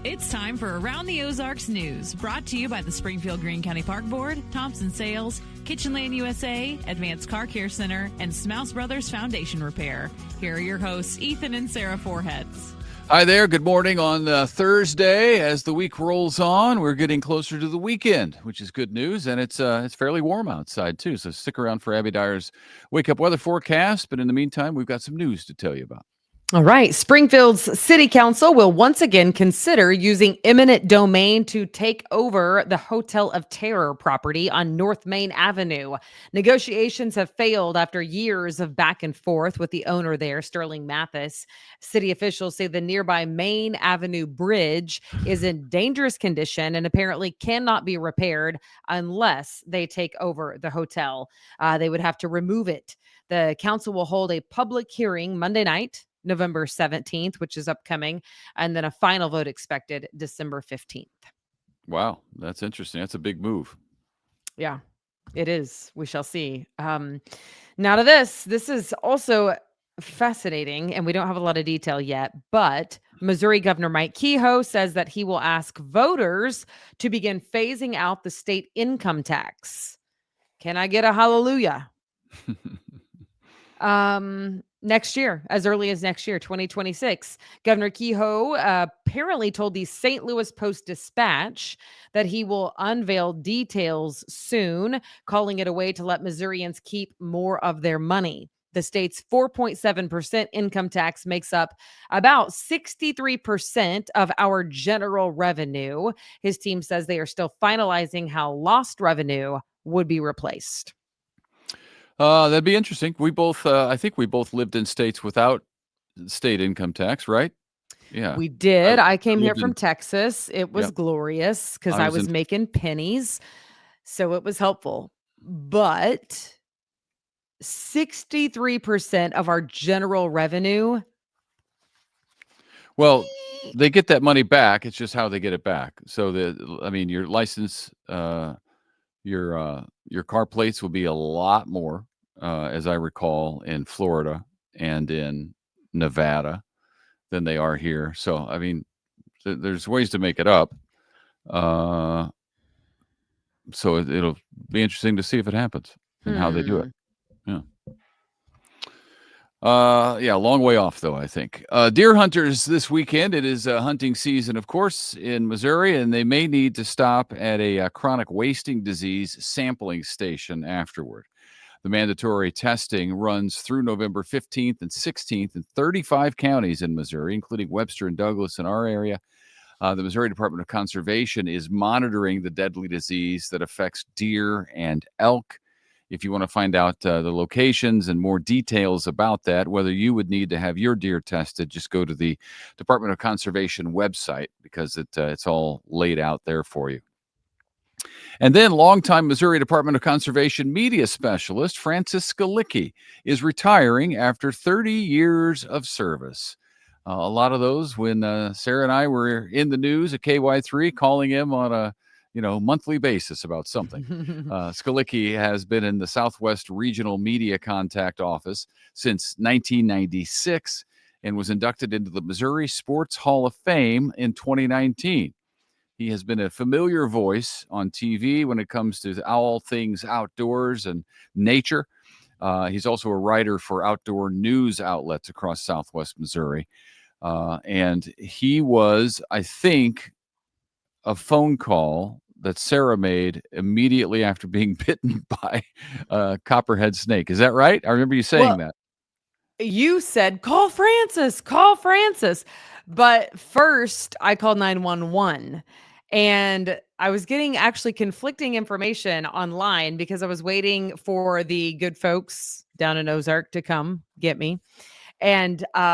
It's time for Around the Ozarks News, brought to you by the Springfield Greene County Park Board, Thompson Sales, Kitchen Lane USA, Advanced Car Care Center, and Smouse Brothers Foundation Repair. Here are your hosts, Ethan and Sarah Foreheads. Hi there. Good morning on Thursday. As the week rolls on, we're getting closer to the weekend, which is good news, and it's fairly warm outside too. So stick around for Abby Dyer's wake up weather forecast. But in the meantime, we've got some news to tell you about. All right. Springfield's City Council will once again consider using eminent domain to take over the Hotel of Terror property on North Main Avenue. Negotiations have failed after years of back and forth with the owner there, Sterling Mathis. City officials say the nearby Main Avenue Bridge is in dangerous condition and apparently cannot be repaired unless they take over the hotel. They would have to remove it. The council will hold a public hearing Monday night, November 17th, which is upcoming, and then a final vote expected December 15th. Wow, that's interesting. That's a big move. Yeah, it is. We shall see. Now to this is also fascinating, and we don't have a lot of detail yet, but Missouri Governor Mike Kehoe says that he will ask voters to begin phasing out the state income tax. Can I get a hallelujah? Next year, as early as next year, 2026. Governor Kehoe apparently told the St. Louis Post-Dispatch that he will unveil details soon, calling it a way to let Missourians keep more of their money. The state's 4.7% income tax makes up about 63% of our general revenue. His team says they are still finalizing how lost revenue would be replaced. That'd be interesting. We both, I think we both lived in states without state income tax, right? Yeah. We did. I came here lived from in- Texas. It was Yep. glorious because I I was was in- making pennies. So it was helpful. But 63% of our general revenue. Well, they get that money back. It's just how they get it back. So your license, your car plates will be a lot more, as I recall, in Florida and in Nevada than they are here. So, I mean, there's ways to make it up. So it'll be interesting to see if it happens and how they do it. Yeah. Yeah, long way off though, I think. Deer hunters this weekend. It is hunting season, of course, in Missouri, and they may need to stop at a chronic wasting disease sampling station afterward. The mandatory testing runs through November 15th and 16th in 35 counties in Missouri, including Webster and Douglas in our area. The Missouri Department of Conservation is monitoring the deadly disease that affects deer and elk. If you want to find out the locations and more details about that, whether you would need to have your deer tested, just go to the Department of Conservation website because it's all laid out there for you. And then longtime Missouri Department of Conservation media specialist Francis Skalicki is retiring after 30 years of service. A lot of those when Sarah and I were in the news at KY3 calling him on a monthly basis about something. Skalicki has been in the Southwest Regional Media Contact Office since 1996 and was inducted into the Missouri Sports Hall of Fame in 2019. He has been a familiar voice on TV when it comes to all things outdoors and nature. He's also a writer for outdoor news outlets across Southwest Missouri. And he was, I think, a phone call that Sarah made immediately after being bitten by a copperhead snake. Is that right? I remember you saying that. You said, call Francis. But first, I called 911. And I was getting actually conflicting information online because I was waiting for the good folks down in Ozark to come get me. And I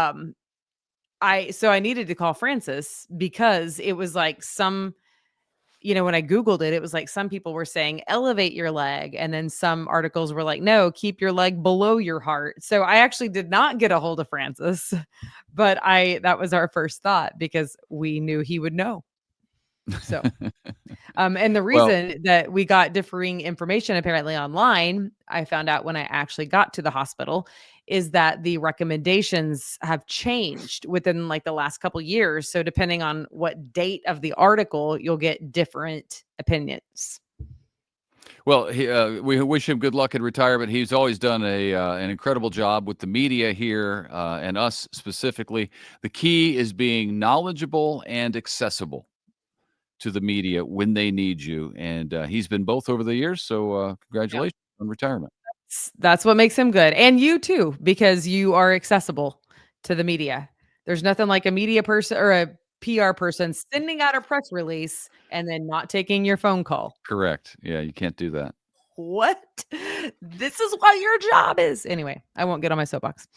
needed to call Francis because it was like when I Googled it, it was like some people were saying elevate your leg. And then some articles were like, no, keep your leg below your heart. So I actually did not get a hold of Francis, but that was our first thought because we knew he would know. So, and the reason that we got differing information apparently online, I found out when I actually got to the hospital, is that the recommendations have changed within like the last couple years. So depending on what date of the article, you'll get different opinions. Well, we wish him good luck in retirement. He's always done an incredible job with the media here and us specifically. The key is being knowledgeable and accessible to the media when they need you, and he's been both over the years. So congratulations on retirement. That's what makes him good. And you too, because you are accessible to the media. There's nothing like a media person or a PR person sending out a press release and then not taking your phone call. Correct. Yeah, you can't do that. What? This is what your job is. Anyway, I won't get on my soapbox.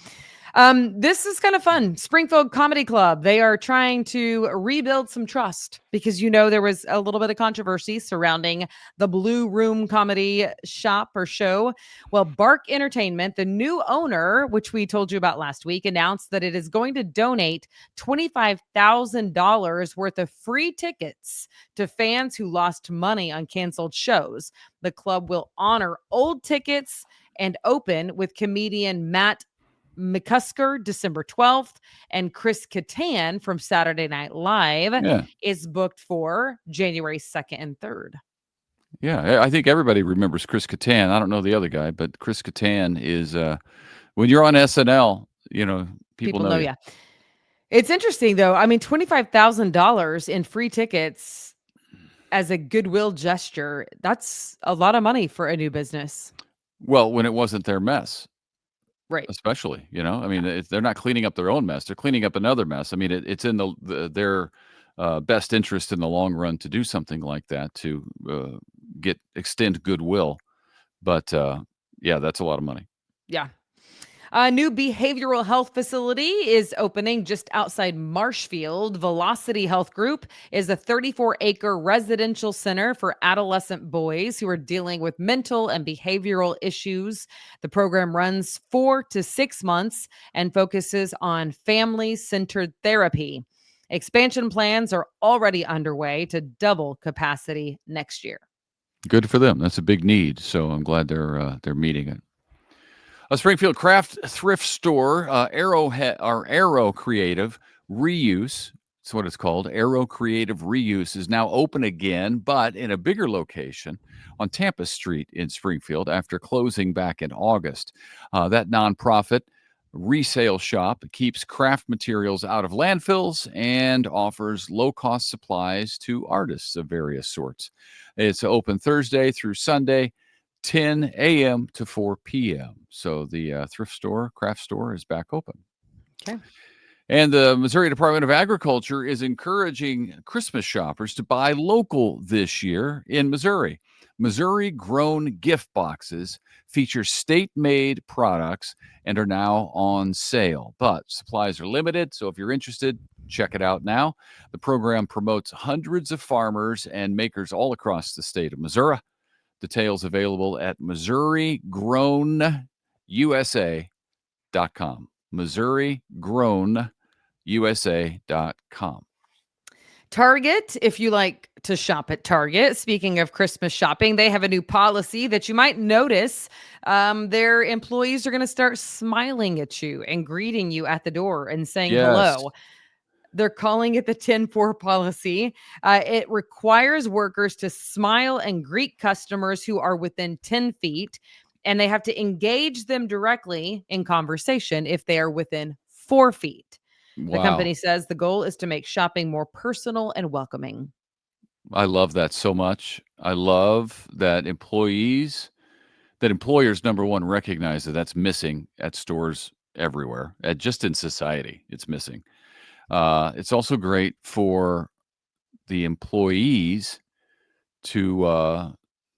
This is kind of fun. Springfield Comedy Club. They are trying to rebuild some trust because there was a little bit of controversy surrounding the Blue Room comedy shop or show. Well, Bark Entertainment, the new owner, which we told you about last week, announced that it is going to donate $25,000 worth of free tickets to fans who lost money on canceled shows. The club will honor old tickets and open with comedian Matt McCusker December 12th, and Chris Kattan from Saturday Night Live is booked for January 2nd and 3rd. Yeah, I think everybody remembers Chris Kattan. I don't know the other guy, but Chris Kattan is when you're on SNL, people know you. Yeah. It's interesting though. I mean, $25,000 in free tickets as a goodwill gesture, that's a lot of money for a new business. Well, when it wasn't their mess. Right. Especially, I mean, they're not cleaning up their own mess. They're cleaning up another mess. I mean, it's in their best interest in the long run to do something like that to extend goodwill. But yeah, that's a lot of money. Yeah. A new behavioral health facility is opening just outside Marshfield. Velocity Health Group is a 34-acre residential center for adolescent boys who are dealing with mental and behavioral issues. The program runs 4 to 6 months and focuses on family-centered therapy. Expansion plans are already underway to double capacity next year. Good for them. That's a big need. So I'm glad they're meeting it. A Springfield craft thrift store, Aero Creative Reuse. That's what it's called. Aero Creative Reuse is now open again, but in a bigger location on Tampa Street in Springfield after closing back in August. That nonprofit resale shop keeps craft materials out of landfills and offers low-cost supplies to artists of various sorts. It's open Thursday through Sunday, 10 a.m. to 4 p.m. So the craft store is back open. Okay. And the Missouri Department of Agriculture is encouraging Christmas shoppers to buy local this year in Missouri. Missouri-grown gift boxes feature state-made products and are now on sale. But supplies are limited, so if you're interested, check it out now. The program promotes hundreds of farmers and makers all across the state of Missouri. Details available at MissouriGrownUSA.com. MissouriGrownUSA.com. Target, if you like to shop at Target, speaking of Christmas shopping, they have a new policy that you might notice. Their employees are going to start smiling at you and greeting you at the door and saying hello. They're calling it the 10-4 policy. It requires workers to smile and greet customers who are within 10 feet, and they have to engage them directly in conversation if they are within 4 feet. Wow. The company says the goal is to make shopping more personal and welcoming. I love that so much. I love that employers, number one, recognize that that's missing at stores everywhere, just in society, it's missing. It's also great for the employees to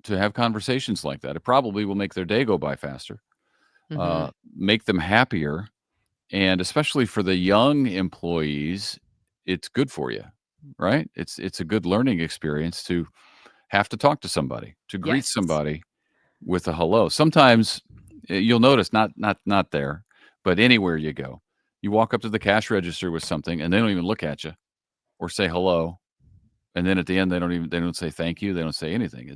have conversations like that. It probably will make their day go by faster, make them happier, and especially for the young employees, it's good for you, right? It's a good learning experience to have to talk to somebody, to greet somebody with a hello. Sometimes you'll notice not there, but anywhere you go. You walk up to the cash register with something and they don't even look at you or say hello. And then at the end, they don't say thank you. They don't say anything.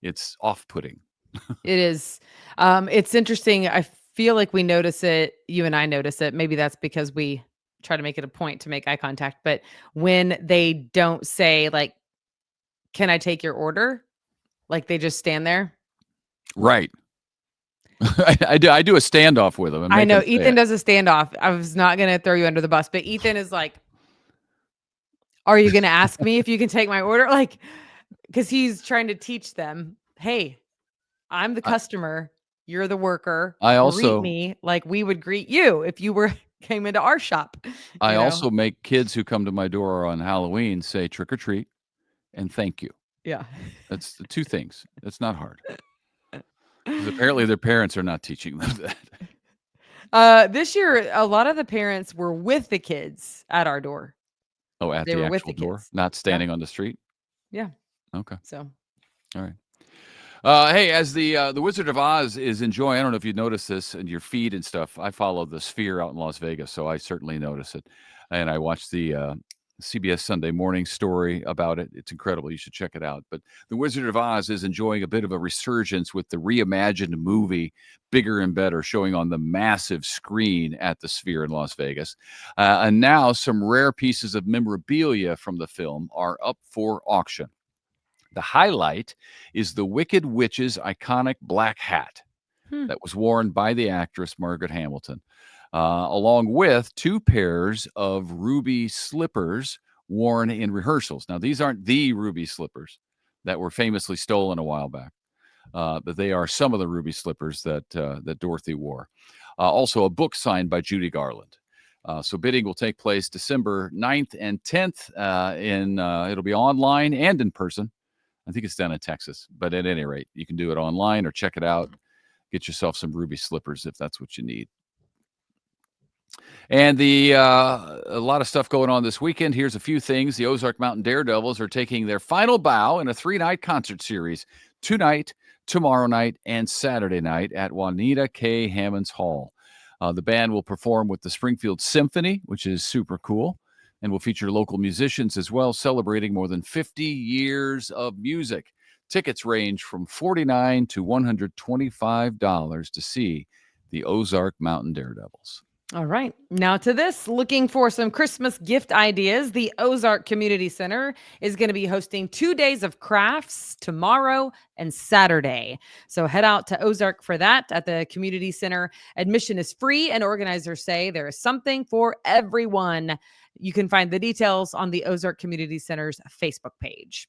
It's off-putting. It is. It's interesting. feel like we notice it. You and I notice it. Maybe that's because we try to make it a point to make eye contact. But when they don't say, like, can I take your order? Like, they just stand there. Right. I do a standoff with them. And I make know them say Ethan it. does a standoff. I was not going to throw you under the bus, but Ethan is like, are you going to ask me if you can take my order? Like, because he's trying to teach them, hey, I'm the customer. You're the worker. I Greet also me like we would greet you if you were came into our shop. I You know? also make kids who come to my door on Halloween say trick or treat and thank you. Yeah. That's the two things. It's not hard. Because apparently their parents are not teaching them that. This year, a lot of the parents were with the kids at our door. Oh, at They the were with actual the door, kids. not standing on the street? Yeah. Okay. So All right. Hey, as the Wizard of Oz is enjoying, I don't know if you noticed this in your feed and stuff. I follow the Sphere out in Las Vegas, so I certainly notice it. And I watched the CBS Sunday Morning story about it. It's incredible. You should check it out. But the Wizard of Oz is enjoying a bit of a resurgence with the reimagined movie Bigger and Better, showing on the massive screen at the Sphere in Las Vegas. And now some rare pieces of memorabilia from the film are up for auction. The highlight is the Wicked Witch's iconic black hat that was worn by the actress Margaret Hamilton, along with 2 pairs of ruby slippers worn in rehearsals. Now, these aren't the ruby slippers that were famously stolen a while back, but they are some of the ruby slippers that Dorothy wore. Also, a book signed by Judy Garland. So bidding will take place December 9th and 10th. It'll be online and in person. I think it's down in Texas, but at any rate, you can do it online or check it out. Get yourself some ruby slippers if that's what you need. And a lot of stuff going on this weekend. Here's a few things. The Ozark Mountain Daredevils are taking their final bow in a 3-night concert series tonight, tomorrow night, and Saturday night at Juanita K. Hammonds Hall. The band will perform with the Springfield Symphony, which is super cool, and will feature local musicians as well, celebrating more than 50 years of music. Tickets range from $49 to $125 to see the Ozark Mountain Daredevils. all right. Now to this, looking for some Christmas gift ideas, the Ozark Community Center is going to be hosting 2 days of crafts tomorrow and Saturday. So head out to Ozark for that at the community center. Admission is free, and organizers say there is something for everyone. You can find the details on the Ozark Community Center's Facebook page.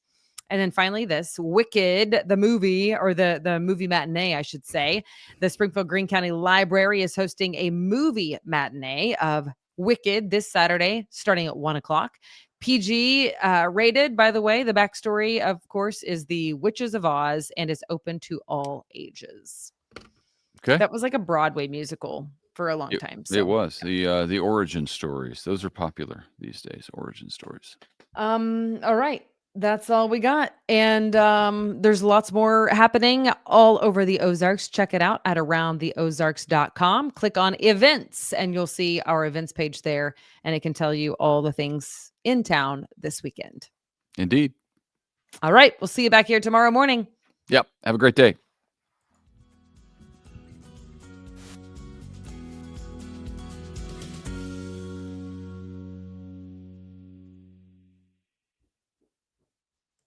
And then finally, this Wicked, the movie, or the movie matinee, I should say. The Springfield Greene County Library is hosting a movie matinee of Wicked this Saturday, starting at 1 o'clock. PG rated, by the way. The backstory, of course, is the Witches of Oz and is open to all ages. Okay. That was like a Broadway musical for a long time. So. It was. The origin stories. Those are popular these days, origin stories. All right. That's all we got. And there's lots more happening all over the Ozarks. Check it out at aroundtheozarks.com. Click on events and you'll see our events page there. And it can tell you all the things in town this weekend. Indeed. All right. We'll see you back here tomorrow morning. Yep. Have a great day.